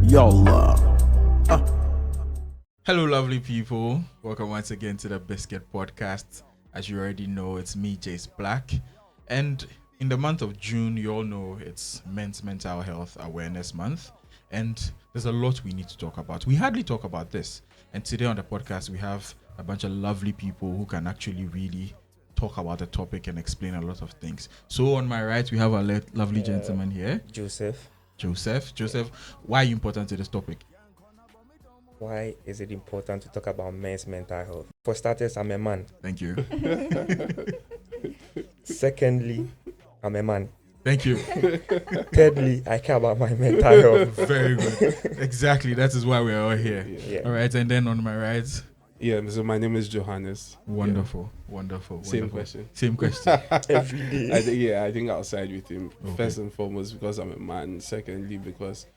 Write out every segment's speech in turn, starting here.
Yalla. Hello, lovely people. Welcome once again to the Biscuit Podcast. As you already know, it's me, Jace Black. And in the month of June, you all know it's Men's Mental Health Awareness Month. And there's a lot we need to talk about. We hardly talk about this. And today on the podcast, we have a bunch of lovely people who can actually really talk about the topic and explain a lot of things. So on my right, we have a lovely gentleman here. Joseph. Joseph, why are you important to this topic? Why is it important to talk about men's mental health? For starters, I'm a man. Thank you. Secondly, I'm a man. Thank you. Thirdly, I care about my mental health. Very good. Exactly. That is why we're all here. Yeah. All right. And then on my right, Yeah, so my name is Johannes. wonderful. Same question. Same question. Every day. I think I'll side with him. Okay. First and foremost, because I'm a man. Secondly, because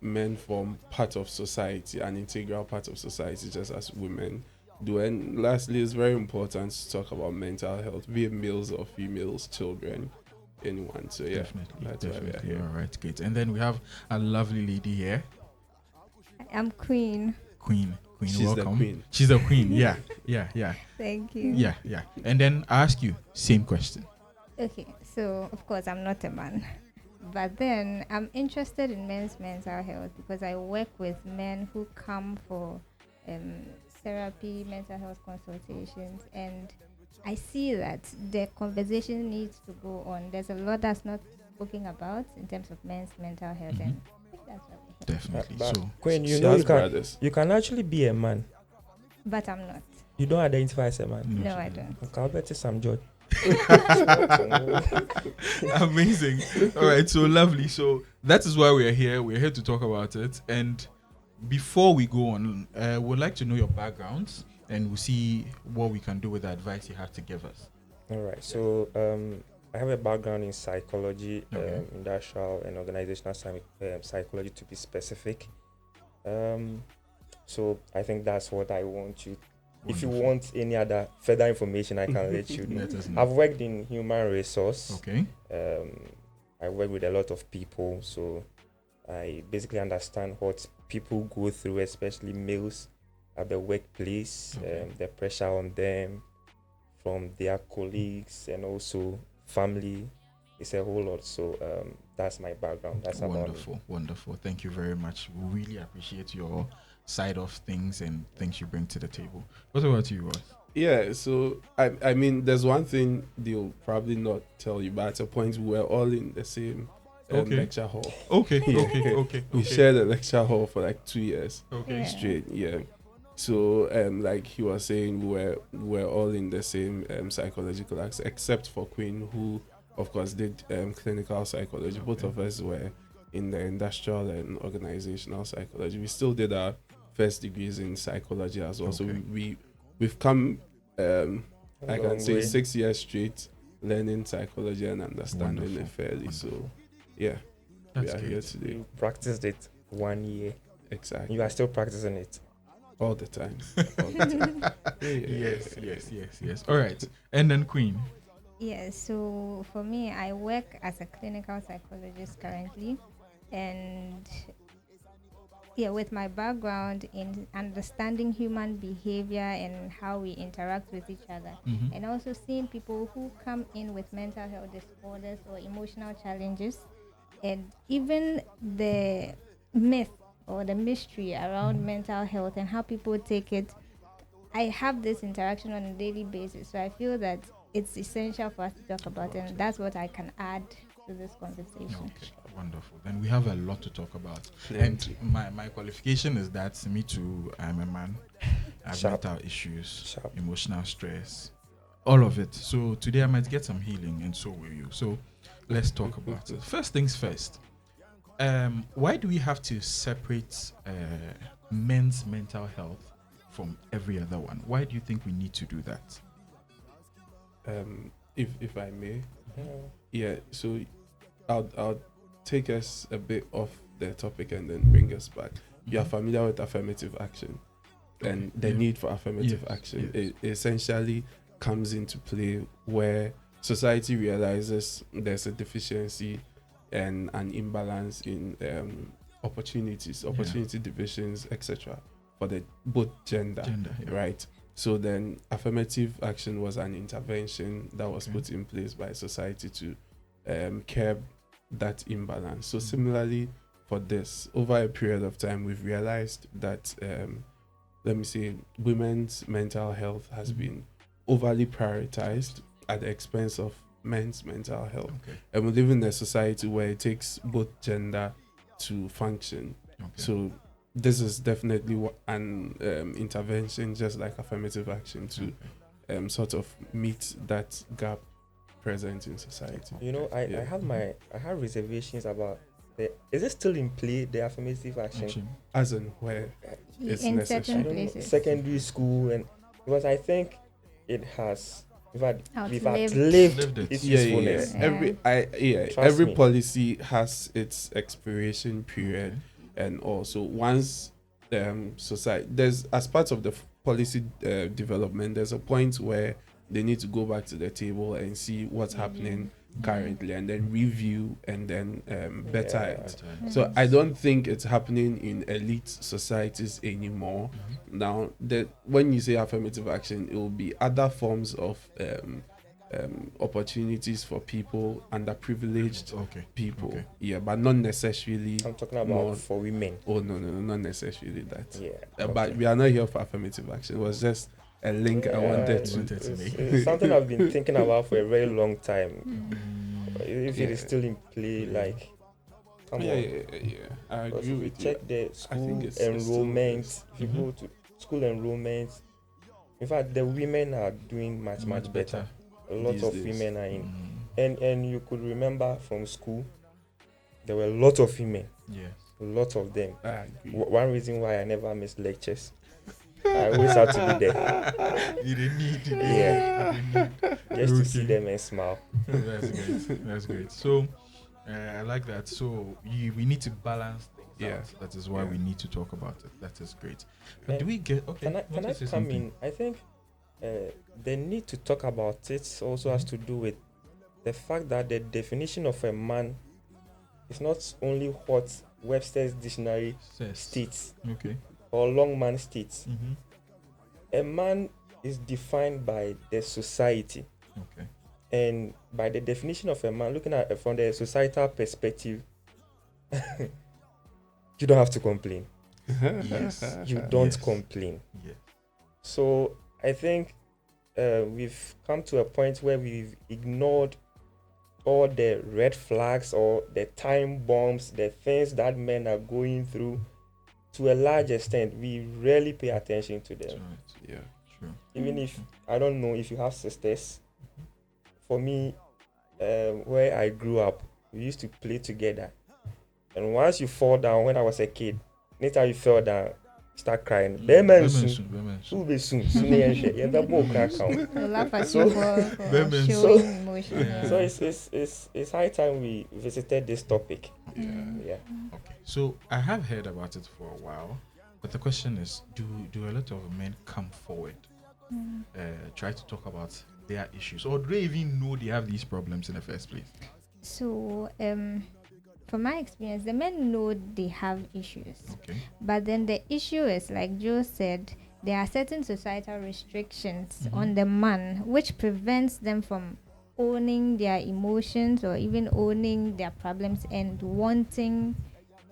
men form part of society, an integral part of society, just as women do. And lastly, it's very important to talk about mental health, be it males or females, children, anyone. So yeah, that's why we are here. All right. Great. And then we have a lovely lady here, I'm Queen. Queen. She's the Welcome. queen. She's the queen. Yeah. Thank you. Yeah. And then I ask you same question. Okay, so of course I'm not a man, but then I'm interested in men's mental health because I work with men who come for therapy, mental health consultations, and I see that the conversation needs to go on. There's a lot that's not spoken about in terms of men's mental health, and I think that's what we're here. Definitely. But So Queen, She you know has you can brothers. actually be a man. But I'm not. You don't identify as a man. No, I don't. Okay, I'll bet you some joy. amazing. All right. So lovely. So that is why we are here. We're here to talk about it. And before we go on, we'd like to know your backgrounds, and we'll see what we can do with the advice you have to give us. All right. So I have a background in psychology, Okay. industrial and organizational psychology to be specific. So I think that's what I want you. If you Wonderful. want any other further information, I can let you know. Let us know. I've worked in human resource. Okay. I work with a lot of people, so I basically understand what people go through, especially males at the workplace, Okay. the pressure on them from their colleagues and also family. It's a whole lot. So that's my background. That's about me. Wonderful. Thank you very much. We really appreciate your side of things and things you bring to the table. What about you, Ross? Yeah, so I mean, there's one thing they'll probably not tell you, but at a point we were all in the same Okay. lecture hall. Okay. Yeah. Okay. We shared a lecture hall for like 2 years Okay. Yeah. straight. Yeah. So like he was saying, we're all in the same psychological acts, except for Queen, who of course did clinical psychology. Both of us were in the industrial and organizational psychology. We still did our first degrees in psychology as well. So Okay. we've come I A can long say way. 6 years straight learning psychology and understanding Wonderful. it fairly. So Wonderful. yeah, That's we are here great. today. You practiced it 1 year. Exactly. You are still practicing it. All the time. All the time. Yes. All right. And then Queen. Yeah, so for me, I work as a clinical psychologist currently, and yeah, with my background in understanding human behavior and how we interact with each other, Mhm. and also seeing people who come in with mental health disorders or emotional challenges, and even the myth or the mystery around mental health and how people take it. I have this interaction on a daily basis, so I feel that it's essential for us to talk about it, and that's what I can add to this conversation. Okay, wonderful. Then we have a lot to talk about. Plenty. And my qualification is that me too, I'm a man. I have Sharp. mental issues, Sharp. emotional stress, all of it. So today I might get some healing, and so will you. So let's talk about it. First things first. Why do we have to separate men's mental health from every other one? Why do you think we need to do that? If I may, yeah. So I'll take us a bit off the topic and then bring us back. You are familiar with affirmative action, and the Yeah. need for affirmative Yes, action. yes. It essentially comes into play where society realizes there's a deficiency and an imbalance in opportunity divisions, etc., for the both gender, yeah. right? So then affirmative action was an intervention that was Okay. put in place by society to curb that imbalance. So Mm. similarly for this, over a period of time, we've realized that let me say women's mental health has Mhm. been overly prioritized at the expense of men's mental health. Okay. And we live in a society where it takes both gender to function. Okay. So this is definitely an intervention, just like affirmative action, to Okay. sort of meet that gap present in society. You know, I Yeah. I have reservations about is it still in play, the affirmative action? Action. As and where It's in necessary. I certain don't know, places. secondary school, and because I think it has we've Outlived. outlived Lived it. its yeah, usefulness. Yeah. Every Trust every me. policy has its expiration period. Okay. And also once society, there's, as part of the policy development, there's a point where they need to go back to the table and see what's happening currently, and then review, and then better Yeah. it. Mm. So I don't think it's happening in elite societies anymore. Mhm. Now, when you say affirmative action, it will be other forms of opportunities for people, underprivileged Okay. people. Okay. Yeah, but not necessarily. I'm talking about More- for women. Oh no, not necessarily that. Yeah. But okay. we are not here for affirmative action. It was just a link I Yeah, wanted to. Wanted to it's, make. it's something I've been thinking about for a very long time. Mm. If it is Yeah. still in play, like, come Yeah, on. I Because agree if you with you. check the school think it's still enrollment, is. if you Mhm. go to school enrollment, in fact, the women are doing much better. A lot These of days. women are in, Mm. and you could remember from school, there were a lot of women, Yes. a lot of them. I agree. One reason why I never missed lectures, I always had to be there You didn't need. You Yeah. didn't need. just to see Okay. them and smile. That's great. That's great. So, I like that. So, we need to balance things Yeah. out. That is why Yeah. we need to talk about it. That is great. But And do we get okay? Can I want to say come something? in? I think the need to talk about it also has to do with the fact that the definition of a man is not only what Webster's dictionary Says. states Okay. or Longman states. Mm-hmm. A man is defined by the society, Okay. and by the definition of a man, looking at it from the societal perspective, you don't have to complain. Yes. You don't Yes. complain. Yeah. So I think we've come to a point where we've ignored all the red flags or the time bombs, the things that men are going through. To a large extent, we rarely pay attention to That's them. right. Yeah. True. Even if, I don't know if you have sisters. For me, where I grew up, we used to play together. And once you fall down, when I was a kid, next time you fell down, start crying. Bemen soon. Who be soon? Soon you be more crack out. They'll laugh at So- you for Women. showing So- emotion. Yeah. So it's high time we visited this topic. Yeah. Yeah. Okay. So I have heard about it for a while, but the question is, do a lot of men come forward, try to talk about their issues, or do they even know they have these problems in the first place? So, from my experience, the men know they have issues, Okay. but then the issue is, like Joe said, there are certain societal restrictions Mhm. on the man which prevents them from owning their emotions or even owning their problems and wanting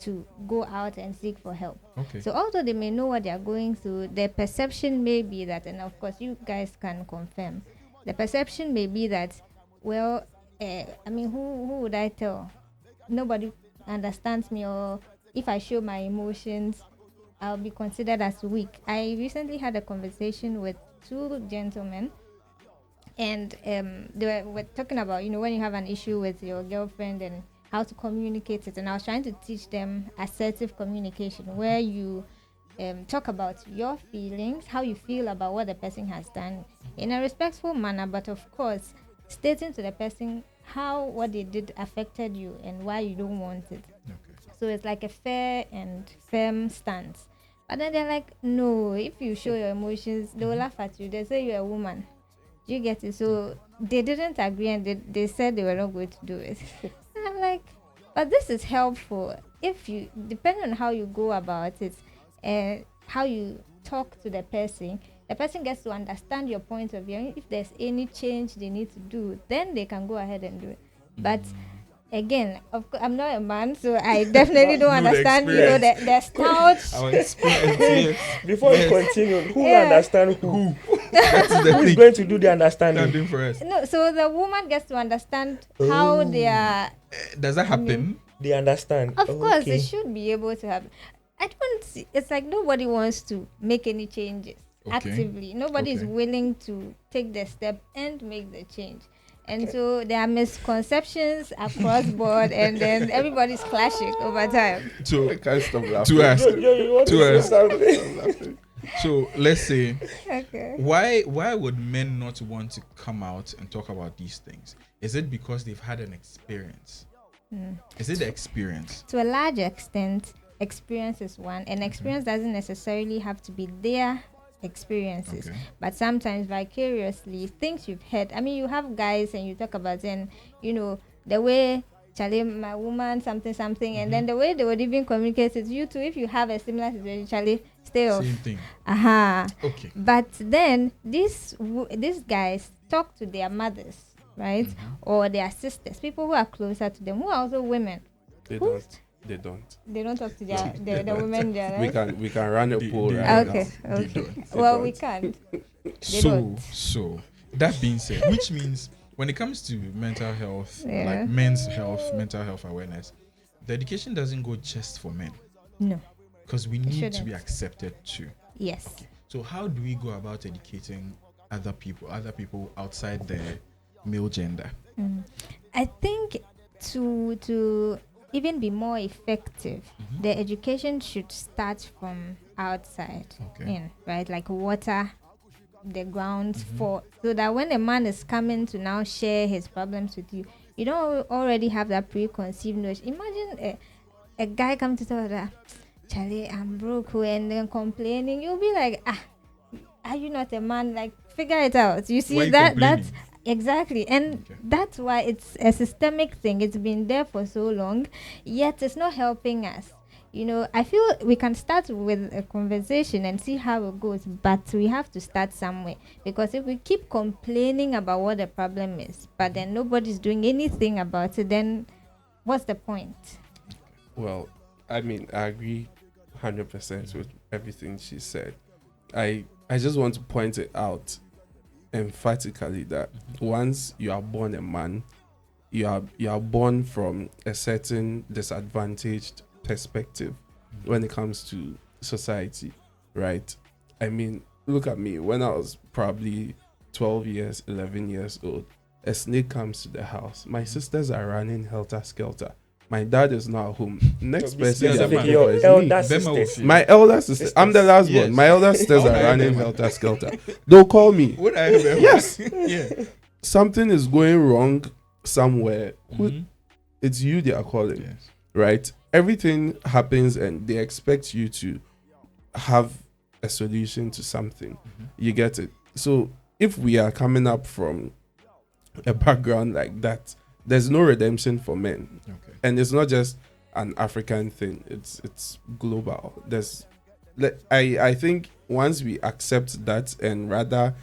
to go out and seek for help. Okay. So although they may know what they are going through, their perception may be that, and of course you guys can confirm, the perception may be that, well, I mean, who would I tell? Nobody understands me, or if I show my emotions, I'll be considered as weak. I recently had a conversation with two gentlemen, and they were talking about, when you have an issue with your girlfriend and how to communicate it. And I was trying to teach them assertive communication, where you talk about your feelings, how you feel about what the person has done in a respectful manner, but of course, stating to the person how what they did affected you and why you don't want it. Okay. So it's like a fair and firm stance. But then they're like, no, if you show your emotions, they will laugh at you. They say you're a woman. Do you get it? So they didn't agree, and they said they were not going to do it. And I'm like, But this is helpful if you, depending on how you go about it, and how you talk to the person gets to understand your point of view. If there's any change they need to do, then they can go ahead and do it. But again, of course, I'm not a man, so I definitely don't No, the understand, the stout. Our experience, yes. Before Yes. you continue, who will Yeah. understand who? That is the Who is thing. going to do the understanding? Standing for us. No, so the woman gets to understand how they are. Does that happen? They understand. Of course, Okay. it should be able to happen. I don't see, it's like nobody wants to make any changes Okay. actively. Nobody is Okay. willing to take the step and make the change. And so there are misconceptions across board, and then everybody's clashing over time. So I can't stop laughing. to ask. You want To to us. say something? So let's say, Okay. why would men not want to come out and talk about these things? Is it because they've had an experience? Is it the experience? To a large extent, experience is one, and experience doesn't necessarily have to be their experiences, Okay. but sometimes vicariously things you've heard. I mean, you have guys and you talk about, and the way Charlie, my woman, something, and then the way they would even communicate it. You too, if you have a similar situation, Charlie, stay off. Same thing. Aha. Okay. But then these guys talk to their mothers, right, or their sisters, people who are closer to them, who are also women. They Who? don't. They don't. They don't talk to the women there, right? We can run a They- poll they right Okay, now. They okay. don't. Well, don't. we can't. So that being said, which means when it comes to mental health, Yeah. like men's health, mental health awareness, the education doesn't go just for men, No. because we need to shouldn't. be accepted too. Yes. So how do we go about educating other people outside the male gender? I think to even be more effective, the education should start from outside Okay. in, right? Like water the grounds for, so that when a man is coming to now share his problems with you, you don't already have that preconceived notion. Imagine a guy come to tell that, Charlie, I'm broke, and then complaining. You'll be like, are you not a man? Like, figure it out. You see Why you that's complaining? exactly, and Okay. that's why it's a systemic thing. It's been there for so long, yet it's not helping us. I feel we can start with a conversation and see how it goes, but we have to start somewhere, because if we keep complaining about what the problem is, but then nobody's doing anything about it, then what's the point? Well, I mean, I agree 100% with everything she said. I just want to point it out emphatically that once you are born a man, you are born from a certain disadvantaged perspective when it comes to society, right? I mean, look at me. When I was probably 12 years, 11 years old, a snake comes to the house. My sisters are running helter-skelter. My dad is not home. Next Be person specific, is your me. elder Them sisters. will feel- My elder sister. I'm the last Yes. one. My elder sisters Oh, are I running remember. helter-skelter. Don't call me. What I remember. Yes. Yeah. Something is going wrong somewhere. Mhm. It's you they are calling. Yes. Right? Everything happens and they expect you to have a solution to something. You get it? So if we are coming up from a background like that, there's no redemption for men. Okay. And it's not just an African thing, it's global. I think once we accept that and rather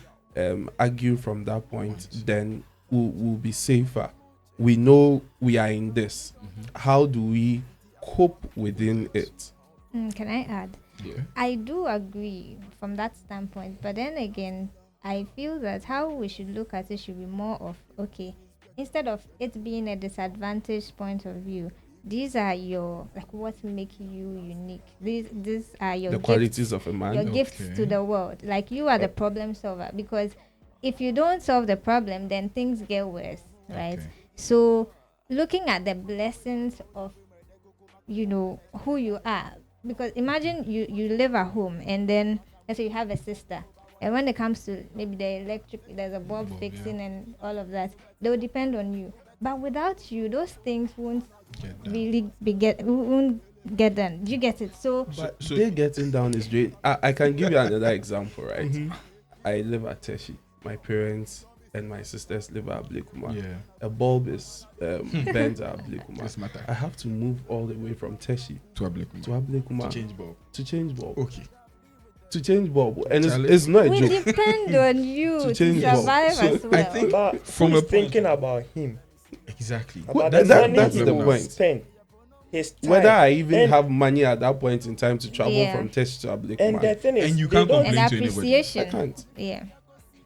argue from that point, then we'll be safer. We know we are in this. How do we cope within it? Can I add? Yeah. I do agree from that standpoint, but then again, I feel that how we should look at it should be more of, okay, instead of it being a disadvantaged point of view, these are your, like, what make you unique. These are your The gifts, qualities of a man. your gifts Okay. to the world. Like, you are the problem solver, because if you don't solve the problem, then things get worse, right? Okay. So looking at the blessings of who you are, because imagine you live at home, and then let's say you have a sister, and when it comes to maybe the electric, there's a bulb fixing and all of that, they will depend on you. But without you, those things won't Get that. really won't get done. Do you get it? So But So- they getting down is great. I can give you another example, right? I live at Teshi. My parents and my sisters live at Blekuma. Yeah. A bulb is bent at Blekuma. This matter. I have to move all the way from Teshi To a Blekuma. to Ablekuma To change bulb. to change bulb. Okay. To change bulb, and Charlie. it's not a We joke. depend on you To to change bulb. survive So as I well. think- But From who's a point- thinking about him? Exactly. About That- the that- money that's he the will point. spend, his time. Whether I even And- have money at that point in time to travel Yeah. from Teshi to Ablekuma, And the thing is, And you they can't don't- And complain to anybody. I appreciation. can't. Yeah.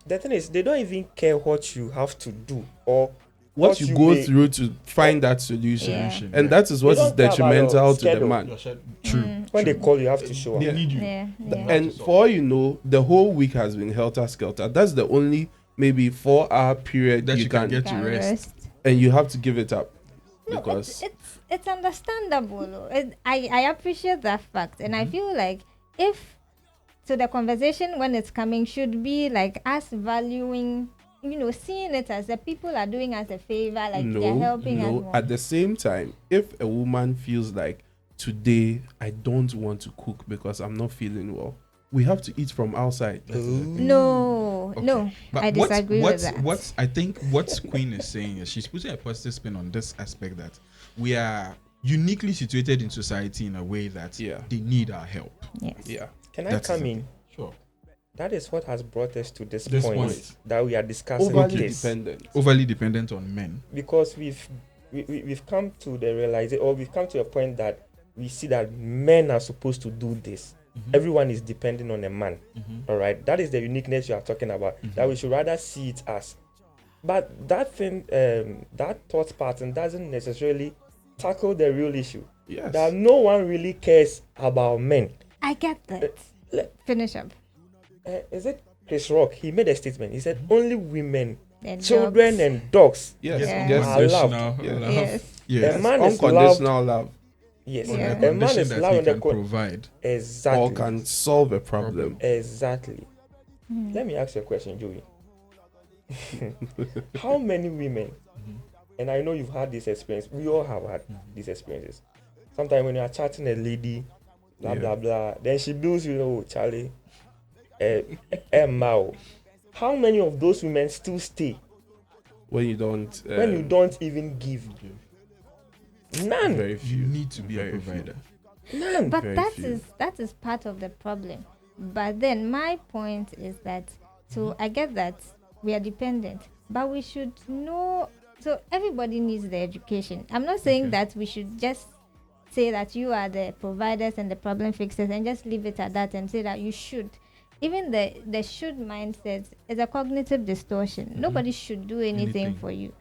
The thing is, they don't even care what you have to do or What you go may- through to find that solution, Yeah. Solution, and yeah. that is what They is don't care about detrimental your to the schedule. man. True. When they call you, have to show up. They need you. Yeah. The- Yeah. And for all you know, the whole week has been helter skelter. That's the only maybe 4 hour period That you you can can, get to Can rest. and you have to give it up No, because it's understandable. Though. I appreciate that fact, and I feel like if so, the conversation when it's coming should be like us valuing, seeing it as the people are doing us a favor, like they're helping us. More. At the same time, if a woman feels like today I don't want to cook because I'm not feeling well, we have to eat from outside. No, Okay. no, But I disagree with that. What's I think what Queen is saying is she's putting a positive spin on this aspect that we are uniquely situated in society in a way that Yeah. they need our help. Yes. Yeah. Can I That's come it. in? Sure. That is what has brought us to this, This point, point. that we are discussing Overly this, dependent. Overly dependent on men. because we've come to the realization, or we've come to a point that we see that men are supposed to do this. Everyone is depending on a man. All right, that is the uniqueness you are talking about. That we should rather see it as, but that thing, that thought pattern doesn't necessarily tackle the real issue. Yes. That no one really cares about men. I get that. Finish up. Is it Chris Rock? He made a statement. He said only women, And children, dogs. and dogs. Yes. Yeah. Yes. Are loved. Unconditional Yeah. love. Yes. Yes. A man is loved. Unconditional love Yes, Yeah. On the a man condition is that loved he on the can provide. exactly. or can solve a problem. Exactly. Let me ask you a question, Joey. How many women, and I know you've had this experience, we all have had these experiences. Sometimes when you are chatting a lady, blah, Yeah. blah, blah, then she bills you, oh, Charlie, Mao. How many of those women still stay When you don't. when you don't even give? None. Very You few. need to be a Very few. provider. None. But Very that few. is part of the problem. But then my point is that so I get that we are dependent, but we should know. So everybody needs the education. I'm not saying Okay. that we should just say that you are the providers and the problem fixers and just leave it at that and say that you should. Even the should mindset is a cognitive distortion. Nobody should do anything Anything. for you.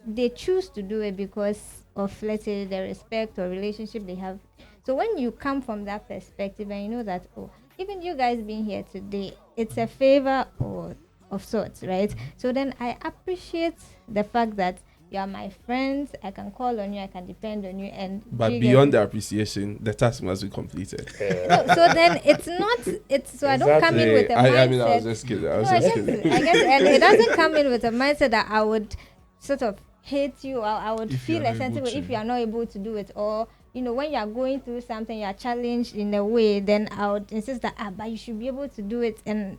They choose to do it because of, let's say, the respect or relationship they have. So when you come from that perspective and you know that, oh, even you guys being here today, it's a favor or of sorts, right? So then I appreciate the fact that you are my friends. I can call on you. I can depend on you. And But you beyond get, the appreciation, the task must be completed. no, so then it's not. It's so I don't come in with a mindset. I mean, I was just kidding. I was No, I just guess, kidding. I guess, and it doesn't come in with a mindset that I would sort of hate you, or I would If feel you're a not sense able of to. if you are not able to do it, or when you are going through something, you are challenged in a way, then I would insist that but you should be able to do it, and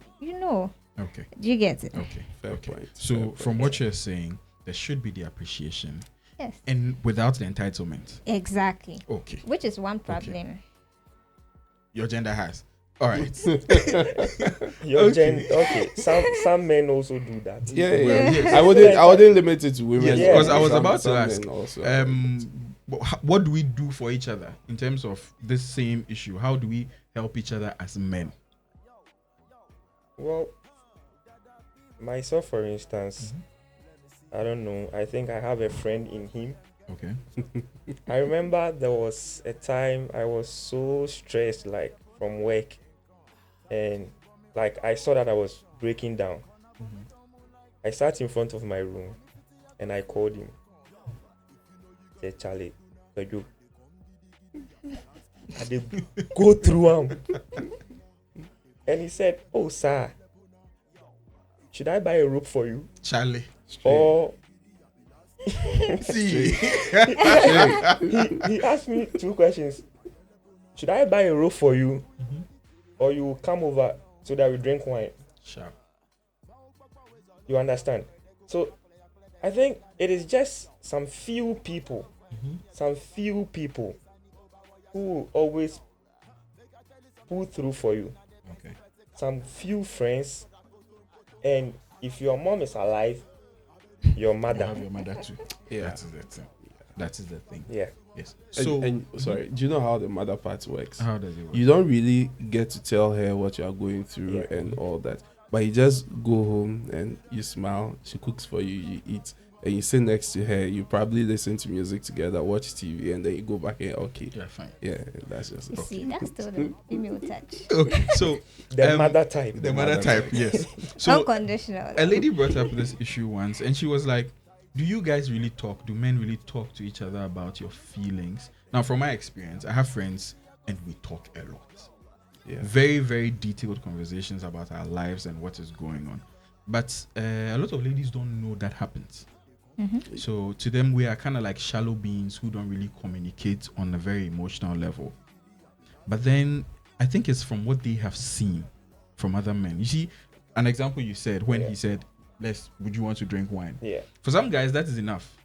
Okay. do you get it? Okay. Fair okay. point. So Fair from point. what you're saying, there should be the appreciation Yes, and without the entitlement. exactly. Okay. Which is one problem. Your gender has. All right. Okay. Some men also do that. Yeah, Well, yeah. yes. I wouldn't limit it to women. Yes, because I was Some- about to some ask, men also. what do we do for each other in terms of this same issue? How do we help each other as men? Well, myself, for instance, I don't know. I think I have a friend in him. Okay. I remember there was a time I was so stressed, like from work, and like I saw that I was breaking down. I sat in front of my room and I called him. Said, Charlie, Pedro, I did go through him. And he said, oh, sir, should I buy a rope for you? Charlie. Or See. he asked me two questions. Should I buy a rope for you? Or you come over so that we drink wine? Sharp. You understand? So I think it is just some few people who will always pull through for you. Okay. Some few friends, and if your mom is alive, your You mother. have your mother too. Yeah. That is the thing. That is the thing. Yeah. Yes. And, So and sorry, do you know how the mother part works? how does it work? You don't really get to tell her what you are going through Yeah. and all that, but you just go home and you smile. She cooks for you, you eat, and you sit next to her. You probably listen to music together, watch TV, and then you go back and okay, Yeah, fine. yeah, that's just You it. see, that's still the female touch. Okay. So The mother type. the mother type, yes. So Unconditional. a lady brought up this issue once, and she was like, "Do you guys really talk? Do men really talk to each other about your feelings?" Now, from my experience, I have friends, and we talk a lot. Yeah, Very, very detailed conversations about our lives and what is going on. But a lot of ladies don't know that happens. Mm-hmm. So to them, we are kind of like shallow beings who don't really communicate on a very emotional level. But then I think it's from what they have seen from other men. You see, an example you said when Yeah. he said, would you want to drink wine? Yeah. For some guys, that is enough.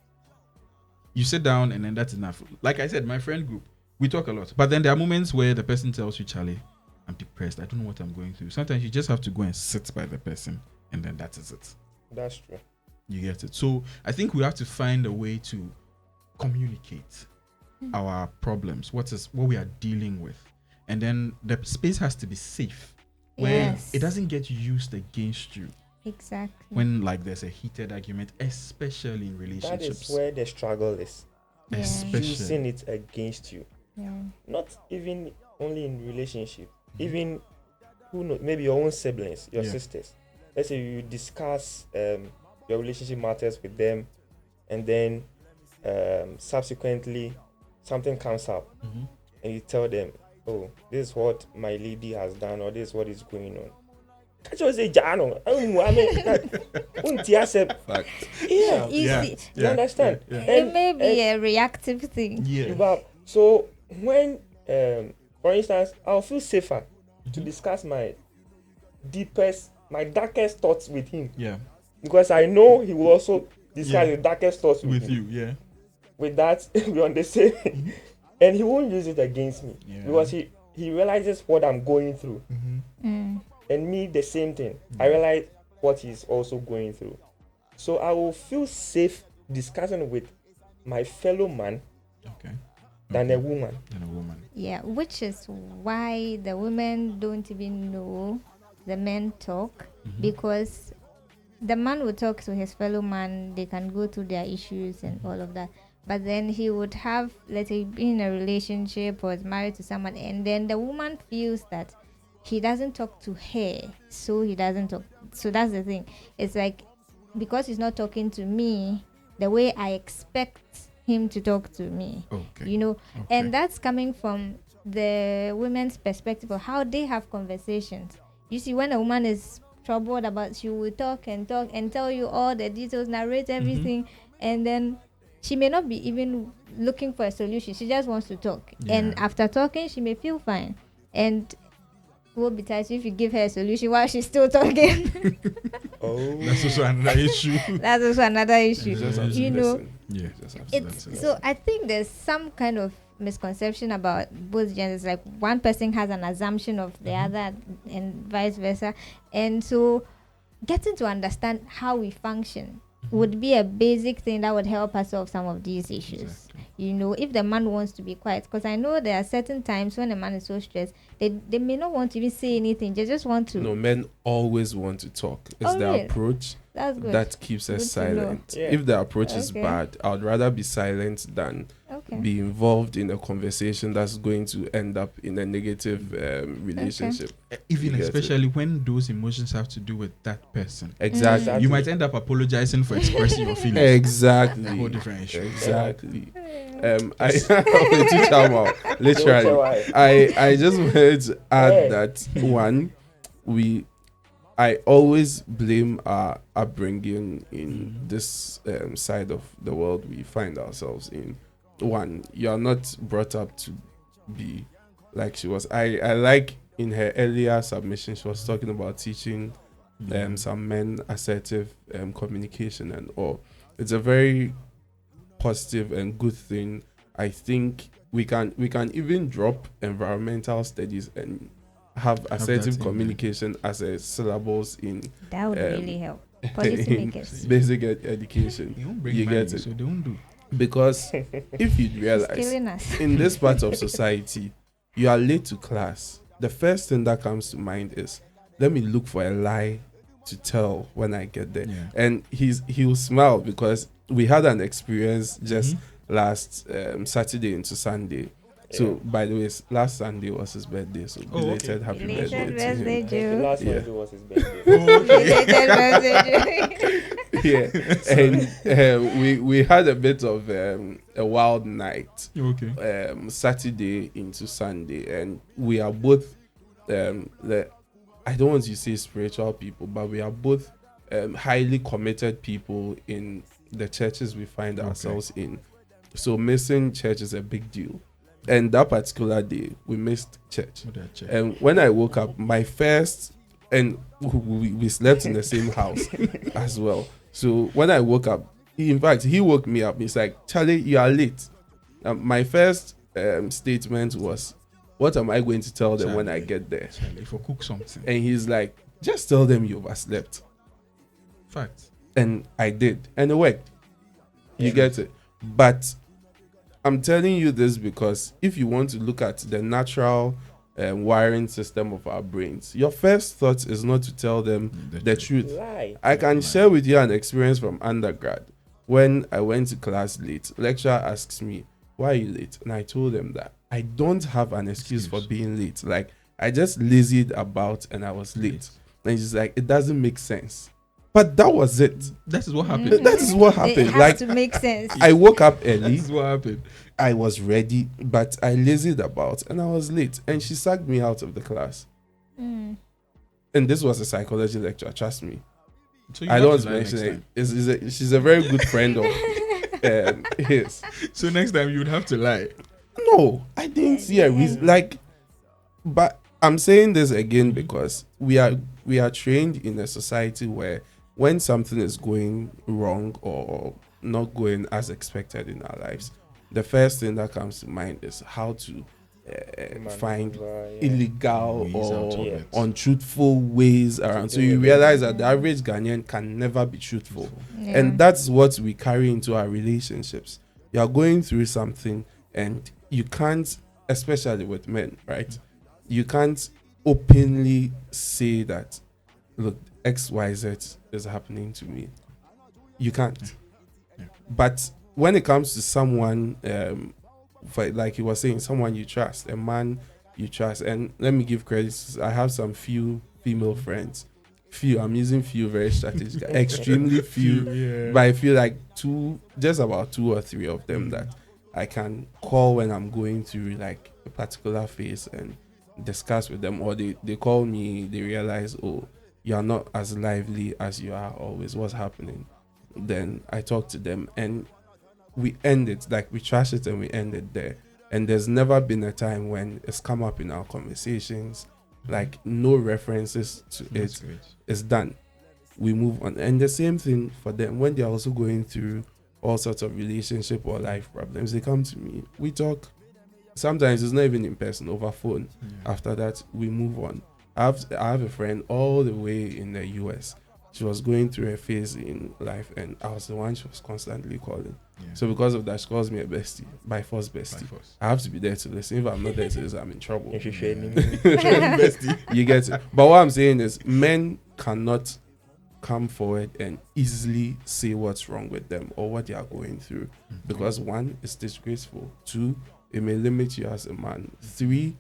You sit down and then that's enough. Like I said, my friend group, we talk a lot. But then there are moments where the person tells you, Charlie, I'm depressed. I don't know what I'm going through. Sometimes you just have to go and sit by the person and then that is it. That's true. You get it. So I think we have to find a way to communicate our problems, what we are dealing with. And then the space has to be safe where Yes. it doesn't get used against you Exactly. when like there's a heated argument, especially in That relationships. is where the struggle is. Yeah. Especially. Using it against you. Yeah. Not even only in relationship. Even who knows, maybe your own siblings, your Yeah. sisters. Let's say you discuss your relationship matters with them, and then subsequently something comes up, Mhm. and you tell them, "Oh, this is what my lady has done, or this is what is going on." Can't you say, "Jano, fact. yeah, You Yeah. see, you understand?" Yeah. it may be a reactive thing. Yeah. But so when, for instance, I'll feel safer to Mhm. discuss my darkest thoughts with him, Yeah. because I know he will also discuss Yeah. the darkest thoughts with With me. you, yeah. With that, we're on the same, and he won't use it against me Yeah. because he realizes what I'm going through, Mm-hmm. Mm. and me the same thing. I realize what he's also going through, so I will feel safe discussing with my fellow man Okay. than Okay. a woman. And a woman. Yeah, which is why the women don't even know the men talk, Mhm. because the man would talk to his fellow man, they can go through their issues and all of that. But then he would have, let's say, been in a relationship or is married to someone, and then the woman feels that he doesn't talk to her, so he doesn't talk. So that's the thing. It's like, because he's not talking to me the way I expect him to talk to me, Okay. you know, Okay. and that's coming from the women's perspective of how they have conversations. You see, when a woman is troubled about, she will talk and tell you all the details, narrate everything, and then she may not be even looking for a solution. She just wants to talk, and Yeah. after talking, she may feel fine, and will be tight if you give her a solution while she's still talking. Oh, That's also another issue. That's also another issue. You just have to You know, listen. Yeah. You just have to It's listen. so I think there's some kind of misconception about both genders. Like one person has an assumption of the other, and vice versa. And so, getting to understand how we function would be a basic thing that would help us solve some of these issues. Exactly. You know, if the man wants to be quiet, because I know there are certain times when a man is so stressed, they may not want to even say anything. They just want to. No, men always want to talk. It's Oh, the really? approach That's good. that keeps us Good to know. silent. Yeah. If the approach is Okay. bad, I would rather be silent than Okay. be involved in a conversation that's going to end up in a negative relationship. Even You get it. especially when those emotions have to do with that person. Exactly. Exactly. You might end up apologizing for expressing your feelings. Exactly. A whole different issue. Exactly. I literally. why. I just wanted to add Yeah. that one, I always blame our upbringing in this side of the world we find ourselves in. One, you are not brought up to be like she was. I like in her earlier submission, she was talking about teaching some men assertive communication and all. It's a very positive and good thing. I think we can even drop environmental studies and have assertive in communication as a syllabus in That would Um, really help policymakers. basic education. They won't bring You money, get it. so they won't do. Because if you It's realize killing us. in this part of society, you are late to class, the first thing that comes to mind is, let me look for a lie to tell when I get there. Yeah. And he'll smile because we had an experience just Mm-hmm. last Saturday into Sunday. So by the way, last Sunday was his birthday, so Oh, okay. belated happy Belated birthday to birthday, him. Joe. The last Yeah. Wednesday was his birthday. Belated birthday, Joe. Yeah, and we had a bit of a wild night. Okay. Saturday into Sunday, and we are both I don't want to say spiritual people, but we are both highly committed people in the churches we find ourselves in. So missing church is a big deal. And that particular day, we missed church. What did I check? And when I woke up, my first, and we slept in the same house as well. So when I woke up, in fact, he woke me up. He's like, Charlie, you are late. My first statement was, what am I going to tell them when I get there? Charlie, if I cook something. And he's like, just tell them you overslept. Fact. And I did. And it worked. You Yeah. get it? But I'm telling you this because if you want to look at the natural wiring system of our brains, your first thought is not to tell them the truth. Lie. I can share with you an experience from undergrad. When I went to class late, lecturer asks me, why are you late? And I told them that I don't have an excuse for being late. Like, I just lazied about and I was late. And she's like, it doesn't make sense. But that was it. That is what happened. That is what It happened. has Like, to make sense. I woke up That early. is what happened. I was ready, but I lazied about and I was late. And she sacked me out of the class. Mm. And this was a psychology lecture, trust me. So you I have don't want to to lie mention next it. time. She's a very good friend of his. So next time you would have to lie. No, I didn't see a reason. Like, but I'm saying this again because we are trained in a society where when something is going wrong or not going as expected in our lives, the first thing that comes to mind is how to find illegal Ways out or of it. untruthful ways around. So do you it. realize that the average Ghanaian can never be truthful. Yeah. And that's what we carry into our relationships. You are going through something and you can't, especially with men, right? You can't openly say that, look, XYZ is happening to me. You can't. Yeah. But when it comes to someone, like he was saying, someone you trust, a man you trust, and let me give credit. I have some few female friends. I'm using few very strategic, extremely few. Yeah. But I feel like just about two or three of them that I can call when I'm going through like a particular phase and discuss with them, or they call me, they realize, oh, you're not as lively as you are always, what's happening? Then I talk to them and we end it, like we trash it and we end it there. And there's never been a time when it's come up in our conversations, like no references to That's it. great. It's done. We move on. And the same thing for them when they're also going through all sorts of relationship or life problems. They come to me. We talk. Sometimes it's not even in person, over phone. Yeah. After that, we move on. I have a friend all the way in the US. She was going through a phase in life, and I was the one she was constantly calling. Yeah. So because of that, she calls me a bestie, by force bestie. By force. I have to be there to listen. If I'm not there to listen, I'm in trouble. If you share me. You get it. But what I'm saying is, men cannot come forward and easily say what's wrong with them or what they are going through, because one, it's disgraceful. Two, it may limit you as a man. Three,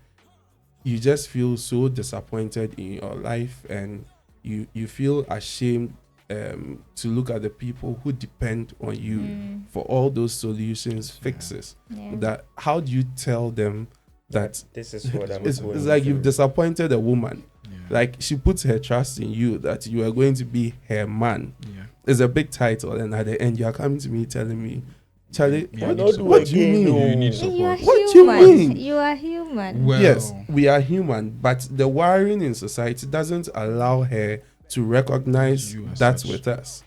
you just feel so disappointed in your life, and you feel ashamed to look at the people who depend on you for all those solutions, fixes. Yeah. That how do you tell them that This is what I'm it's going like you've through. disappointed a woman? Yeah. Like, she puts her trust in you that you are going to be her man. Yeah. It's a big title, and at the end you are coming to me telling me, Charlie, Yeah, what, I need what do you again, mean? no. You need You support. are What do you human. mean? You are human. Well, Yes, we are human, but the wiring in society doesn't allow her to recognize You as that's such. with us.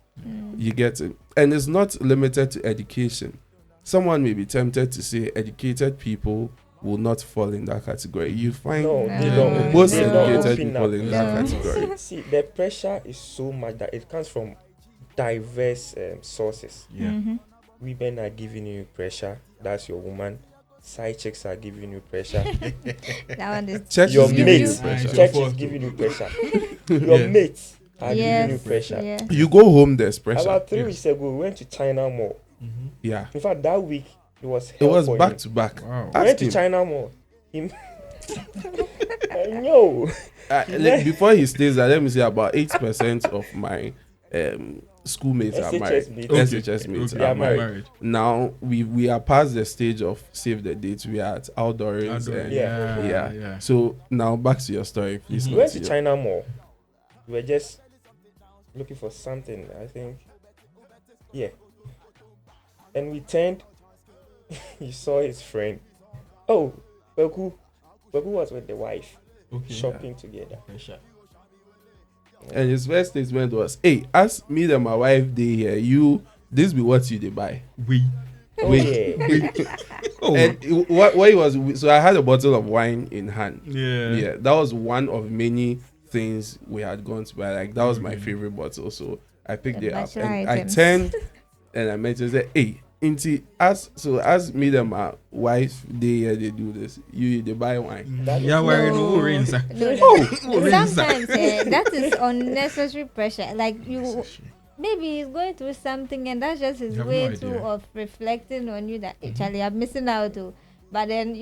You get it? And it's not limited to education. Someone may be tempted to say educated people will not fall in that category. You find No, they don't. most They don't educated open people up. in that No. category. See, the pressure is so much that it comes from diverse sources. Yeah. Mhm. Women are giving you pressure. That's your woman. Side chicks are giving you pressure. That one is Church Your is giving you mates, pressure. Right. church Your is fault. giving you pressure. Your Yes. mates are giving you yes, pressure. yeah. You go home, there's pressure. About 3 Yes. weeks ago, we went to China Mall. Mhm. Yeah, In fact, that week it was it hell was for back him. to back. Wow. We went Ask to him. China Mall. Him. Yo, Before he stays there, let me say about 8% of my schoolmates are SHS married. mates. SHS mates They are are married. married. Now we are past the stage of save the date. We are at outdoors. Outdoor. And Yeah. So now back to your story, please. Mhm. we went to continue. China Mall. We were just looking for something, I think. Yeah. And we turned. He saw his friend. Oh, Beku. Beku was with the wife Okay. shopping together. Pressure. And his first statement was, "Hey, as me and my wife they here, you this be what you they buy." We. Oh, Wait. yeah. Oh. And what he was, so I had a bottle of wine in hand. yeah. Yeah, that was one of many things we had gone to buy. Like that was my Mhm. favorite bottle, so I picked The it up bachelor and items. I turned and I met her and said, "Hey, Inti, as me and my wife they do this. You they buy wine." That is- Yeah, we're in No. Orange. No, Oh, sometimes that is unnecessary pressure. Like you, maybe he's going through something, and that's just his You have way no too idea. of reflecting on you that actually I'm missing out too. But then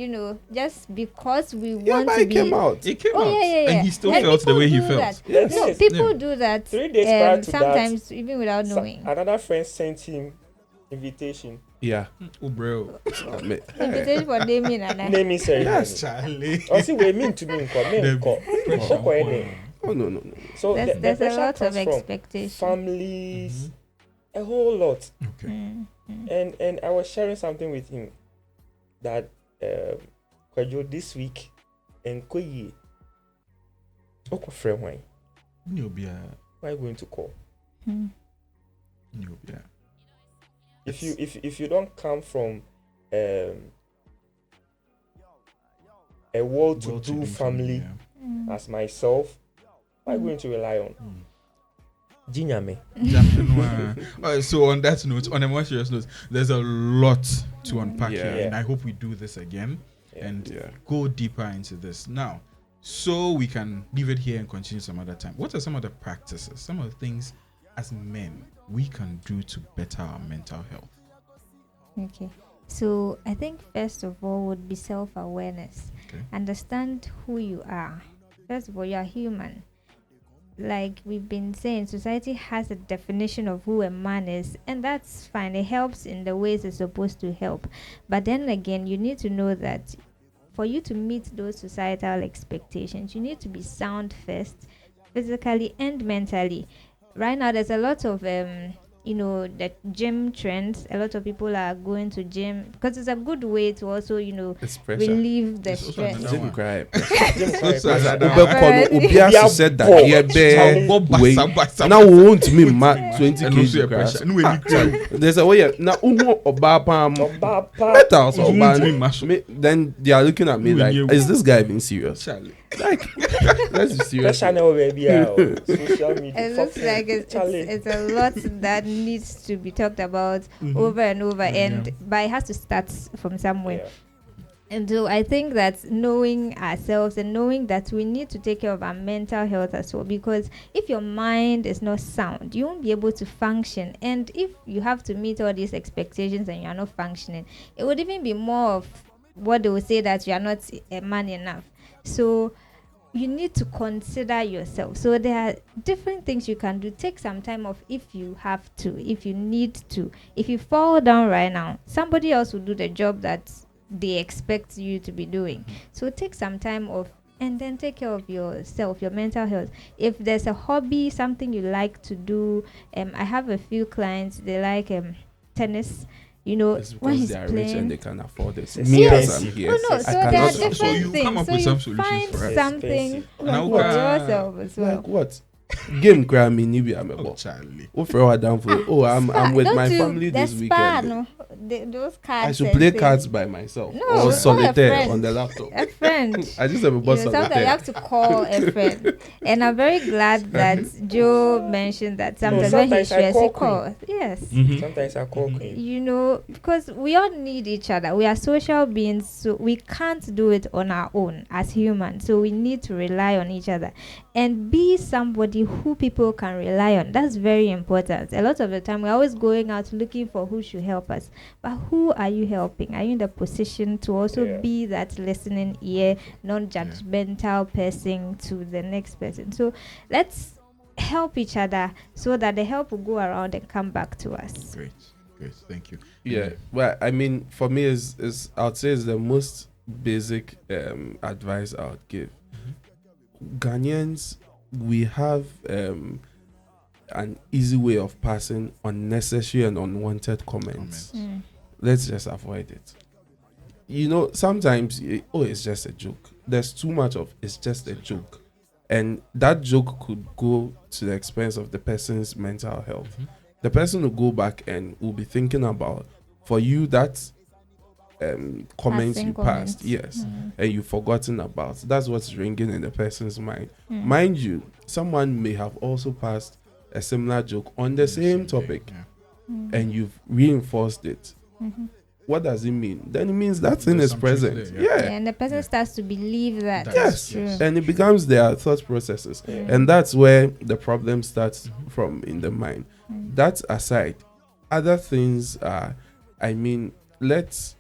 just because we Yeah, want but to it be. came out. It came Oh out, yeah. and he still And felt the people way he do felt. that. Yes. No, Yes. people Yeah. do that. 3 days prior to that, sometimes even without So- knowing. another friend sent him invitation. Yeah. Oh, bro. I mean, Invitation for naming and Naming ceremony. Yes. Charlie. I see we mean to me Pressure. oh no. So the there's a pressure lot of comes from expectation. families, a whole lot. Okay. Mm. And I was sharing something with him that Kwajo this week and Koyi Oko friend why You'll be a. why are you going to call? Mm. You'll be a. If you don't come from a well-to-do family yeah. Mm. as myself, why are you going to rely on? Mm. Jinyame. Alright, so on that note, on a more serious note, there's a lot to unpack Yeah. here, and I hope we do this again Yeah. and Yeah. go deeper into this now, so we can leave it here and continue some other time. What are some of the practices, some of the things as men we can do to better our mental health? Okay. So I think first of all would be self-awareness. Okay. Understand who you are. First of all, you are human. Like we've been saying, society has a definition of who a man is, and that's fine. It helps in the ways it's supposed to help. But then again, you need to know that for you to meet those societal expectations, you need to be sound first, physically and mentally. Right now, there's a lot of the gym trends. A lot of people are going to gym because it's a good way to also It's pressure. relieve the It's also stress. another Jim cry. Jim Carrey So pressure. another Ube kono obiara said that here be wait. Now we want me ma 20 And also kg a grass. pressure. No, when you cry. There's a way now oba pam Oba pa. better so You want me mash up. then they are looking at me When like, you- is this guy being serious? Charlie. Like, let's be serious. Pressure now baby. Social media. It looks fuck like Charlie. it's a lot that needs to be talked about Mhm. over and over, Yeah. but it has to start from somewhere. Yeah. And so I think that knowing ourselves and knowing that we need to take care of our mental health as well, because if your mind is not sound, you won't be able to function. And if you have to meet all these expectations and you're not functioning, it would even be more of what they will say that you are not a man enough. So you need to consider yourself. So there are different things you can do. Take some time off if you have to, if you need to. If you fall down right now, somebody else will do the job that they expect you to be doing. So take some time off and then take care of yourself, your mental health. If there's a hobby, something you like to do, I have a few clients, they like tennis. It's when because he's they are rich playing. and they can afford it. It's Me as I'm expensive. here, Oh no, I so there are cannot different So you things. come up so with you some solutions find for us. something Expensive. Now, for yourself as well. like what? game cry me ni bi Oh, amebo. Charlie. Who throw her down for I'm with Don't my you- family the this spa, weekend. no, those cards. I should and play things. cards by myself No, or call a solitaire friend. on the laptop. A friend. I just have a You boss know, sometimes you solitaire. have to call a friend. And I'm very glad that Joe mentioned that sometimes when he's sometimes I stressed, he call Queen. calls. Yes. Mhm. Sometimes I call Queen. You know, because we all need each other. We are social beings, so we can't do it on our own as humans. So we need to rely on each other and be somebody who people can rely on. That's very important. A lot of the time, we're always going out looking for who should help us. But who are you helping? Are you in the position to also Yeah. be that listening ear, non-judgmental person to the next person? So let's help each other so that the help will go around and come back to us. Great. Thank you. Yeah, well, I mean, for me, is I'd say is the most basic advice I would give. Ghanaians, we have an easy way of passing unnecessary and unwanted comments. Let's just avoid it. You know, sometimes it's just a joke. There's too much of it's just a joke, and that joke could go to the expense of the person's mental health. The person will go back and will be thinking about, for you, that comments Passing you comments. passed, yes, and you've forgotten about. That's what's ringing in the person's mind. Mm. Mind you, someone may have also passed a similar joke on the same topic, Yeah. and you've reinforced it. Mhm. What does it mean? Then it means that thing There's is some truth present. there, yeah. Yeah. And the person Yeah. starts to believe that Yes, it's true. yes. And it becomes their thought processes. Yeah. And that's where the problem starts from in the mind. Mm. That aside, other things are, I mean, let's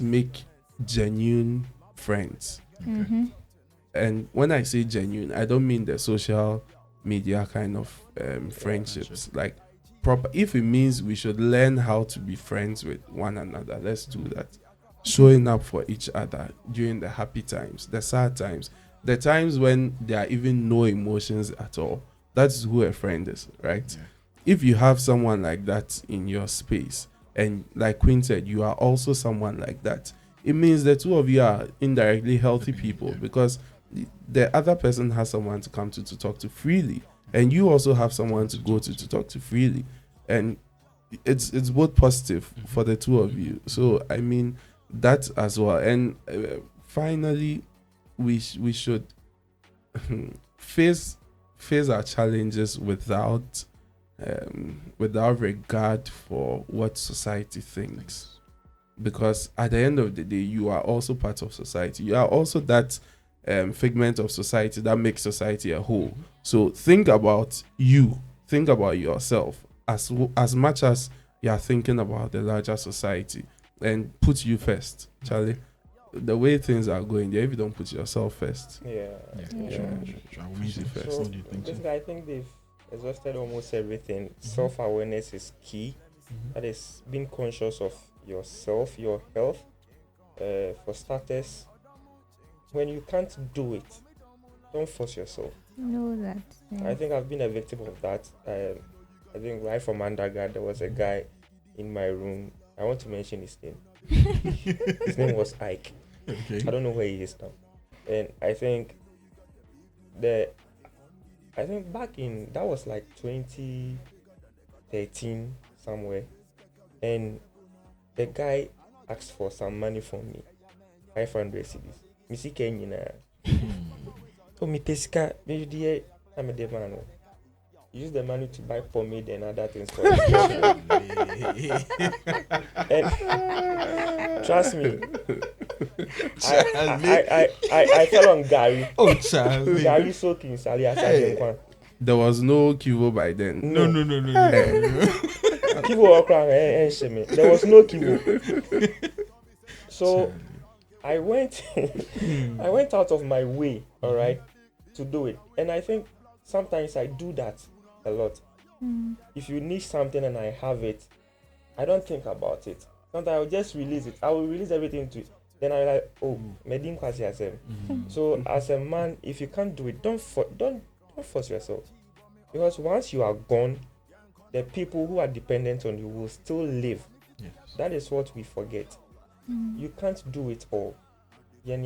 make genuine friends. Mhm. And when I say genuine, I don't mean the social media kind of friendships. Like proper. If it means we should learn how to be friends with one another, let's do that. Showing up for each other during the happy times, the sad times, the times when there are even no emotions at all. That's who a friend is, right? Yeah. If you have someone like that in your space, and like Queen said, you are also someone like that, it means the two of you are indirectly healthy people, because the other person has someone to come to talk to freely, and you also have someone to go to talk to freely, and it's both positive for the two of you. So I mean that as well. And finally, we should face our challenges without regard for what society thinks, because at the end of the day, you are also part of society. You are also that figment of society that makes society a whole. So think about you, think about yourself as much as you are thinking about the larger society, and put you first, Charlie. The way things are going there, if you don't put yourself first, Yeah. I will meet you first. So What do you think? basically, I think they've exhausted almost everything. Self-awareness is key. That is being conscious of yourself, your health. For starters, when you can't do it, don't force yourself. Know that. Yeah. I think I've been a victim of that. I think right from undergrad, there was a guy in my room. I want to mention his name. His name was Ike. Okay. I don't know where he is now. And I think back in, that was like 2013 somewhere, and the guy asked for some money from me, 500 cedis. Missy Kenya. So me pesca, me die, I'm a man. Use the money to buy pomade and other things for his children. And trust me, I fell on Gary. Oh, Charlie. Gary soaking Sally as I there was no Kivo by then. No. Kivo okra and sheme. There was no Kivo. So I went out of my way, all right, to do it. And I think sometimes I do that a lot. If you need something and I have it, I don't think about it. Sometimes I'll just release it. I will release everything to it. Then I'm like, oh, medim kwasi asem. So as a man, if you can't do it, don't force yourself. Because once you are gone, the people who are dependent on you will still live. Yes. That is what we forget. You can't do it all. If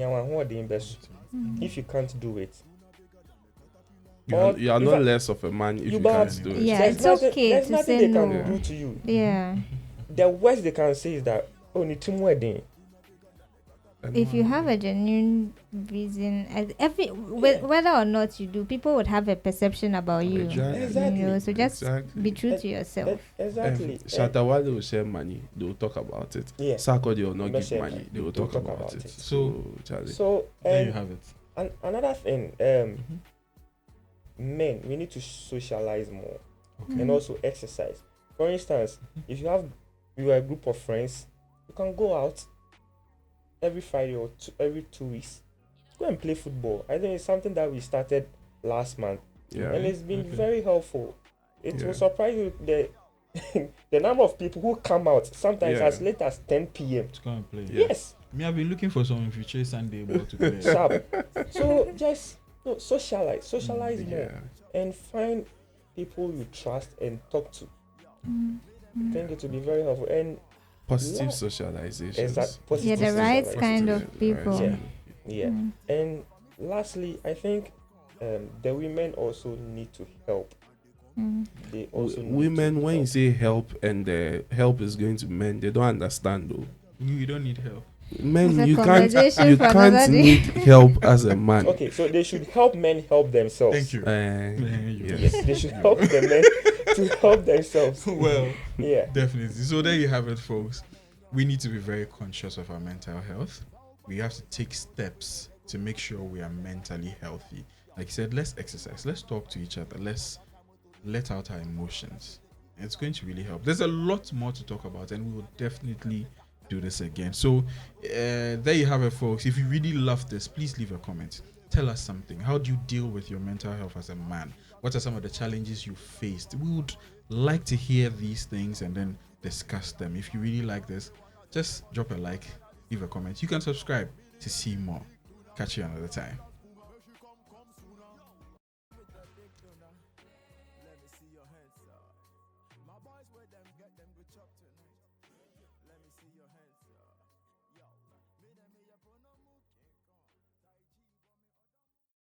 you can't do it, You are if not I- less of a man if you you both- can't do it. Yeah, there's it's nothing, okay there's to nothing say they can no. do to you. Yeah. The worst they can say is that, oh, ni team wedding. If you have a genuine reason, whether or not you do, people would have a perception about you. Exactly. You know, so just Exactly. be true to yourself. Exactly. Shatawale will share money, they will talk about it. Yeah. Sarkodie will not Not give share money, money, they will talk about it. So, Charlie. So there you have it. another thing, men, we need to socialize more Mm. and also exercise. For instance, if you are a group of friends, you can go out every Friday or every 2 weeks. Go and play football. I think it's something that we started last month, Yeah. and it's been Okay. very helpful. It Yeah. will surprise you the number of people who come out sometimes Yeah. as late as 10 p.m. To come and play. Yeah. Yes, Me, I've been looking for some future Sunday ball to play. sharp. So just socialize more, Yeah. and find people you trust and talk to. Mm. I think it will be very helpful. And Positive Yeah. socialization. Yeah, the right socialization. kind of people. Yeah. Yeah. Mm. And lastly, I think the women also need to help. Mm. They also need Women, to when you help. say help and the help is going to men, they don't understand though. We don't need help. Men, It's a you can't conversation for another day. need help as a man. Okay, so they should help men help themselves. Thank you. Yes. Yes, they should help the men to help themselves. Well, Yeah. definitely. So there you have it, folks. We need to be very conscious of our mental health. We have to take steps to make sure we are mentally healthy. Like I said, let's exercise. Let's talk to each other. Let's let out our emotions. It's going to really help. There's a lot more to talk about, and we will definitely do this again. So there you have it, folks. If you really love this, please leave a comment. Tell us something. How do you deal with your mental health as a man? What are some of the challenges you faced? We would like to hear these things and then discuss them. If you really like this, just drop a like, leave a comment. You can subscribe to see more. Catch you another time. My boys with them, get them good chop tonight. Let me see your hands.